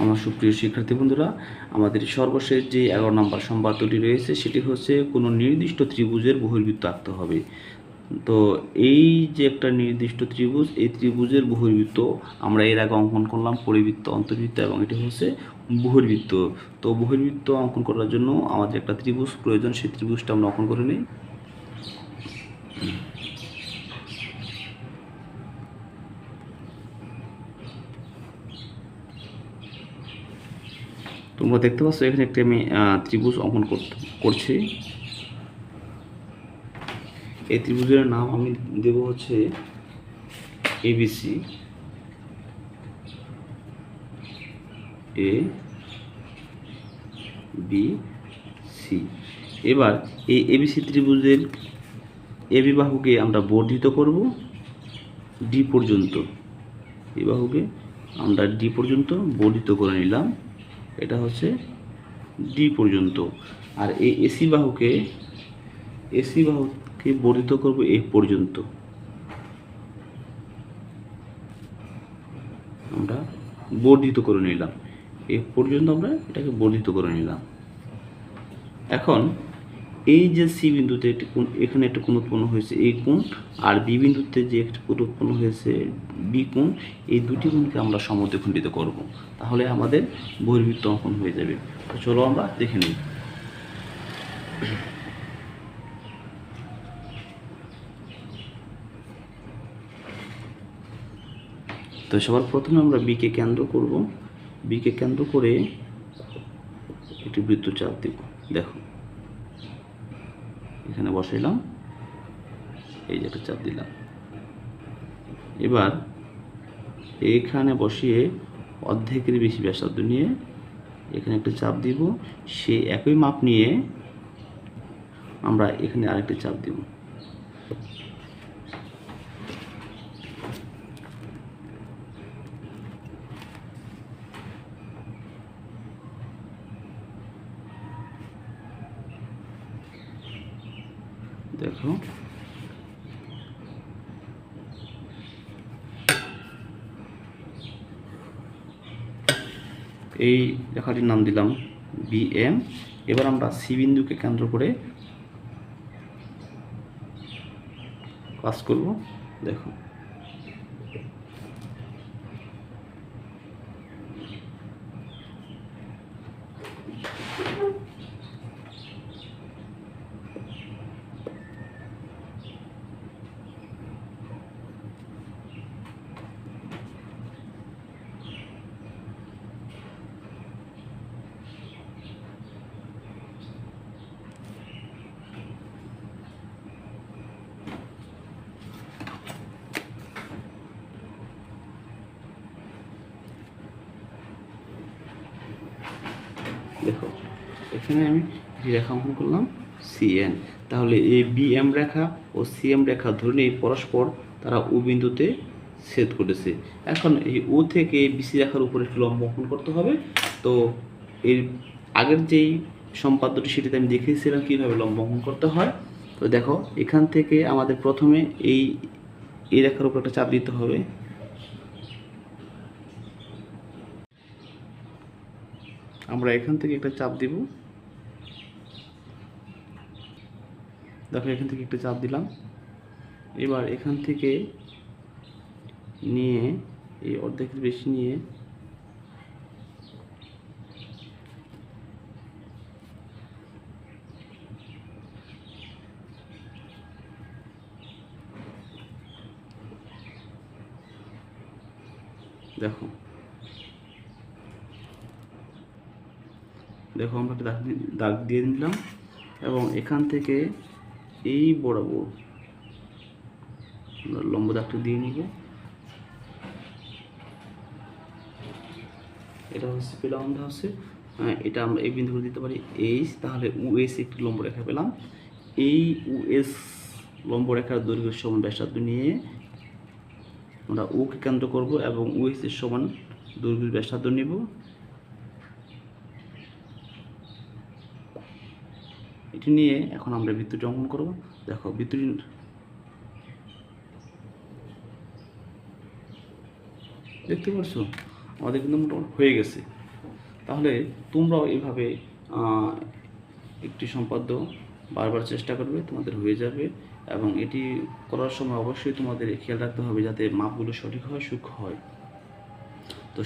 আমার সুপ্রিয় শিক্ষার্থী বন্ধুরা, আমাদের সর্বশেষ যে 11 নম্বর সম্পাদ্যটি রয়েছে সেটি হচ্ছে কোনো নির্দিষ্ট ত্রিভুজের বহির্বৃত্ত আঁকতে হবে। তো এই যে একটা নির্দিষ্ট ত্রিভুজ, এই ত্রিভুজের বহির্বৃত্ত আমরা এর আগে অঙ্কন করলাম পরিবৃত্ত, অন্তর্বৃত্ত এবং এটি হচ্ছে বহির্বৃত্ত। তো বহির্বৃত্ত অঙ্কন করার জন্য আমাদের একটা ত্রিভুজ প্রয়োজন, সেই ত্রিভুজটা আমরা অঙ্কন করে নিই। তোমরা দেখতে পাচ্ছ এখানে একটি আমি ত্রিভুজ অঙ্কন করছি। এই ত্রিভুজের নাম আমি দেব হচ্ছে এবিসি, এ বি সি। এবার এই এবিসি ত্রিভুজের এবি বাহুকে আমরা বর্ধিত করব ডি পর্যন্ত। এই বাহুকে আমরা ডি পর্যন্ত বর্ধিত করে নিলাম, এটা হচ্ছে ডি পর্যন্ত। আর এই এসি বাহুকে বর্ধিত করব এ পর্যন্ত, আমরা বর্ধিত করে নিলাম এ পর্যন্ত, আমরা এটাকে বর্ধিত করে নিলাম। এখন এই যে সি বিন্দুতে একটি কোণ, এখানে একটা কোণ উৎপন্ন হয়েছে এই কোণ, আর বি বিন্দুতে যে একটি কোণ উৎপন্ন হয়েছে বি কোণ, এই দুটি কোণকে আমরা সমদ্বিখণ্ডিত করব, তাহলে আমাদের বহির্বৃত্ত অঙ্কন হয়ে যাবে। তো চলো আমরা দেখে নিই। তো সবার প্রথমে আমরা বিকে কেন্দ্র করব, বিকে কেন্দ্র করে একটি বৃত্তচাপ দেব। দেখো এখানে বসাইলাম, এই যে একটা চাপ দিলাম। এবার এইখানে বসিয়ে অর্ধেকের বেশি ব্যাসার্ধ নিয়ে এখানে একটা চাপ দিব, সেই একই মাপ নিয়ে আমরা এখানে আরেকটা চাপ দিব। দেখো এই রেখাটির নাম দিলাম বিএম। এবার আমরা সি বিন্দুকে কেন্দ্র করে কাজ করব। দেখো দেখো এখানে আমি রেখা অঙ্কন করলাম সিএন। তাহলে এই বিএম রেখা ও সিএম রেখা ধরে নিয়ে পরস্পর তারা ও বিন্দুতে ছেদ করেছে। এখন এই ও থেকে বিসি রেখার উপরে একটি লম্ব অঙ্কন করতে হবে। তো এর আগের যেই সম্পাদ্যটি সেটিতে আমি দেখিয়েছিলাম কীভাবে লম্ব অঙ্কন করতে হয়। তো দেখো এখান থেকে আমাদের প্রথমে এই রেখার উপর একটা চাপ দিতে হবে। আমরা এখান থেকে একটা চাপ দিব। দেখো এখান থেকে একটা চাপ দিলাম। এবার এখান থেকে নিয়ে এই অর্ধেকের বেশি নিয়ে দেখো দেখো আমরা একটা দাগ দিয়ে নিলাম এবং এখান থেকে এই বরাবর আমরা লম্ব দাগটা দিয়ে নিব। এটা হচ্ছে পেলাম, আমরা হচ্ছে এটা আমরা এই বিন্দু দিতে পারি এইচ, তাহলে ইউএস একটি লম্ব রেখা পেলাম। এই ইউএস লম্ব রেখার দৈর্ঘ্যের সমান ব্যাসার্ধ নিয়ে আমরা ওকে কেন্দ্র করব এবং ইউএস এর সমান দৈর্ঘ্যের ব্যাসার্ধ নিব। এটি নিয়ে এখন আমরা বৃত্তটি অঙ্কন করব। দেখো বৃত্তটি দেখতে পাচ্ছ আমাদের কিন্তু মোটামুটি হয়ে গেছে। তাহলে তোমরাও এইভাবে একটি সম্পাদ্য বারবার চেষ্টা করবে, তোমাদের হয়ে যাবে। এবং এটি করার সময় অবশ্যই তোমাদের খেয়াল রাখতে হবে যাতে মাপগুলো সঠিক হয়, সূক্ষ্ম হয়। তো